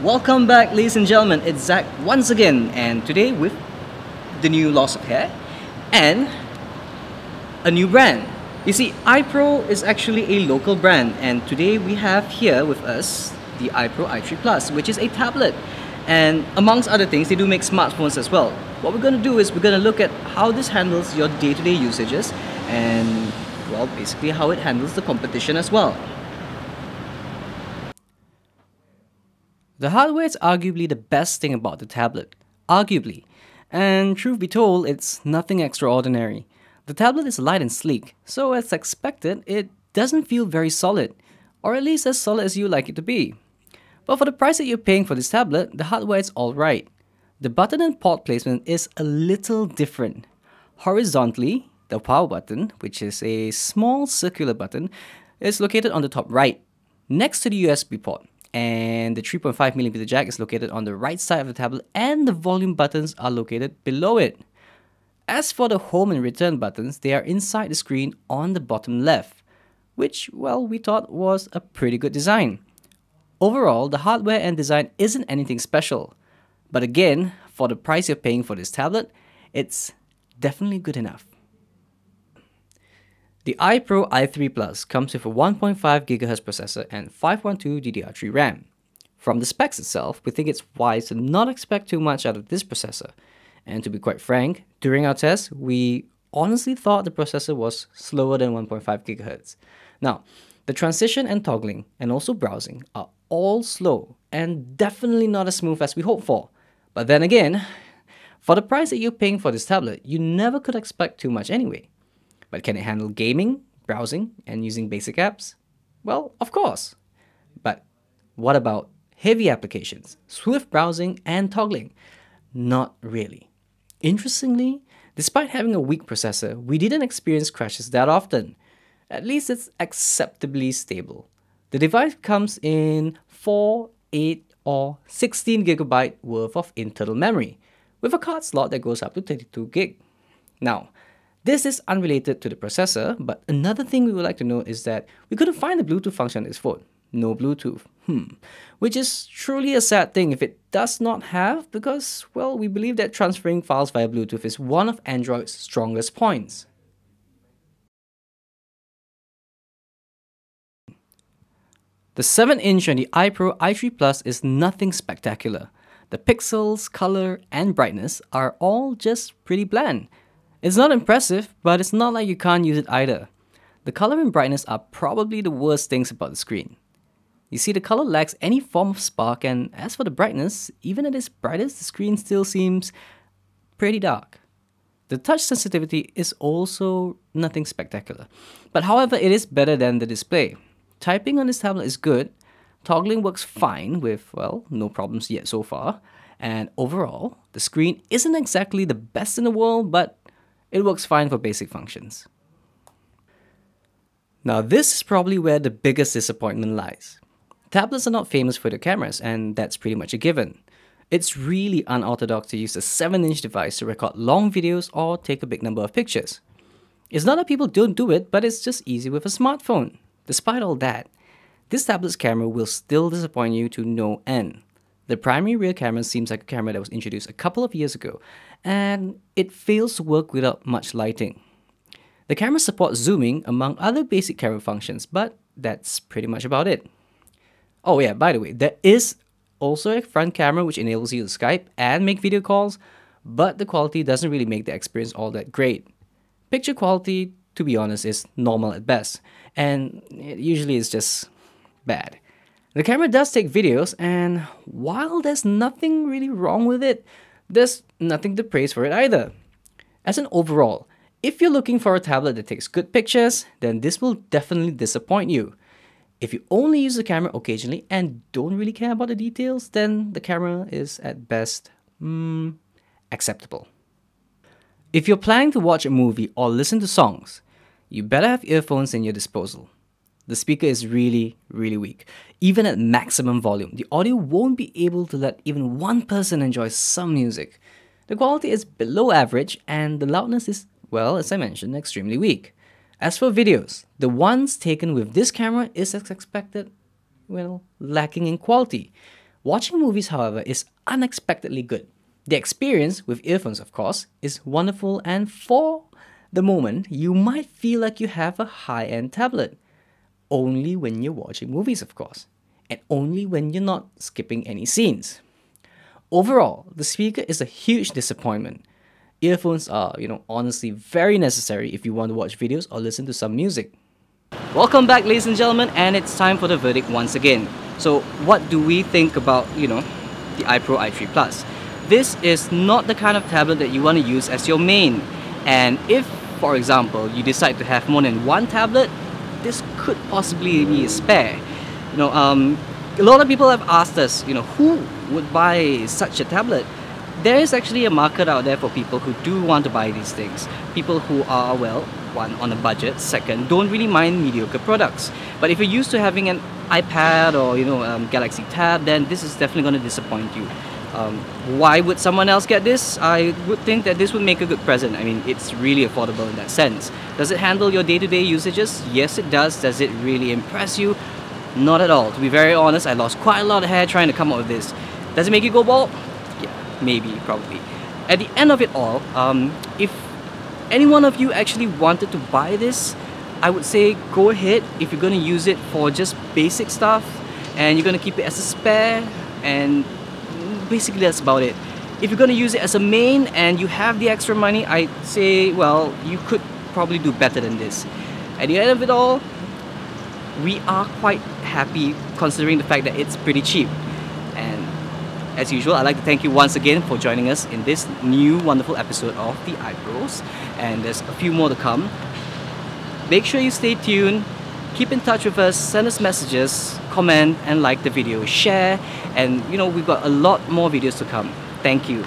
Welcome back, ladies and gentlemen. It's Zach once again, and today with the new loss of hair and a new brand. You see, iPro is actually a local brand, and today we have here with us the iPro i3Plus, which is a tablet. And amongst other things, they do make smartphones as well. What we're going to do is we're going to look at how this handles your day-to-day usages and, well, basically how it handles the competition as well. The hardware is arguably the best thing about the tablet. Arguably. And truth be told, it's nothing extraordinary. The tablet is light and sleek, so as expected, it doesn't feel very solid, or at least as solid as you like it to be. But for the price that you're paying for this tablet, the hardware is alright. The button and port placement is a little different. Horizontally, the power button, which is a small circular button, is located on the top right, next to the USB port. And the 3.5mm jack is located on the right side of the tablet, and the volume buttons are located below it. As for the home and return buttons, they are inside the screen on the bottom left, which, well, we thought was a pretty good design. Overall, the hardware and design isn't anything special, but again, for the price you're paying for this tablet, it's definitely good enough. The iPro i3Plus comes with a 1.5GHz processor and 512 DDR3 RAM. From the specs itself, we think it's wise to not expect too much out of this processor. And to be quite frank, during our test, we honestly thought the processor was slower than 1.5GHz. Now, the transition and toggling and also browsing are all slow and definitely not as smooth as we hoped for. But then again, for the price that you're paying for this tablet, you never could expect too much anyway. But can it handle gaming, browsing, and using basic apps? Well, of course. But what about heavy applications, swift browsing, and toggling? Not really. Interestingly, despite having a weak processor, we didn't experience crashes that often. At least it's acceptably stable. The device comes in 4, 8, or 16GB worth of internal memory, with a card slot that goes up to 32GB. Now, this is unrelated to the processor, but another thing we would like to note is that we couldn't find the Bluetooth function on this phone. No Bluetooth. Which is truly a sad thing if it does not have, because, well, we believe that transferring files via Bluetooth is one of Android's strongest points. The 7-inch on the iPro i3Plus is nothing spectacular. The pixels, color, and brightness are all just pretty bland. It's not impressive, but it's not like you can't use it either. The color and brightness are probably the worst things about the screen. You see, the color lacks any form of spark, and as for the brightness, even at its brightest, the screen still seems pretty dark. The touch sensitivity is also nothing spectacular, but however, it is better than the display. Typing on this tablet is good, toggling works fine with, well, no problems yet so far, and overall, the screen isn't exactly the best in the world, but it works fine for basic functions. Now, this is probably where the biggest disappointment lies. Tablets are not famous for their cameras, and that's pretty much a given. It's really unorthodox to use a 7-inch device to record long videos or take a big number of pictures. It's not that people don't do it, but it's just easy with a smartphone. Despite all that, this tablet's camera will still disappoint you to no end. The primary rear camera seems like a camera that was introduced a couple of years ago, and it fails to work without much lighting. The camera supports zooming among other basic camera functions, but that's pretty much about it. Oh yeah, by the way, there is also a front camera which enables you to Skype and make video calls, but the quality doesn't really make the experience all that great. Picture quality, to be honest, is normal at best, and it usually is just bad. The camera does take videos, and while there's nothing really wrong with it, there's nothing to praise for it either. As an overall, if you're looking for a tablet that takes good pictures, then this will definitely disappoint you. If you only use the camera occasionally and don't really care about the details, then the camera is at best, acceptable. If you're planning to watch a movie or listen to songs, you better have earphones in your disposal. The speaker is really, really weak. Even at maximum volume, the audio won't be able to let even one person enjoy some music. The quality is below average, and the loudness is, well, as I mentioned, extremely weak. As for videos, the ones taken with this camera is as expected, well, lacking in quality. Watching movies, however, is unexpectedly good. The experience, with earphones of course, is wonderful, and for the moment, you might feel like you have a high-end tablet. Only when you're watching movies, of course, and only when you're not skipping any scenes. Overall, the speaker is a huge disappointment. Earphones are, honestly very necessary if you want to watch videos or listen to some music. Welcome back, ladies and gentlemen, and it's time for the verdict once again. So, what do we think about, the iPro i3Plus? This is not the kind of tablet that you want to use as your main. And if, for example, you decide to have more than one tablet, this could possibly be a spare. A lot of people have asked us, who would buy such a tablet? There is actually a market out there for people who do want to buy these things. People who are, well, one, on a budget, second, don't really mind mediocre products. But if you're used to having an iPad or, Galaxy Tab, then this is definitely going to disappoint you. Why would someone else get this? I would think that this would make a good present. I mean, it's really affordable in that sense. Does it handle your day-to-day usages? Yes, it does. Does it really impress you? Not at all. To be very honest, I lost quite a lot of hair trying to come up with this. Does it make you go bald? Yeah, maybe, probably. At the end of it all, if any one of you actually wanted to buy this, I would say go ahead if you're going to use it for just basic stuff and you're going to keep it as a spare, and basically that's about it. If you're going to use it as a main and you have the extra money, I'd say, well, you could probably do better than this. At the end of it all, we are quite happy considering the fact that it's pretty cheap. And as usual, I'd like to thank you once again for joining us in this new wonderful episode of the iPros, and there's a few more to come. Make sure you stay tuned, keep in touch with us, send us messages, comment and like the video, share, and we've got a lot more videos to come. Thank you.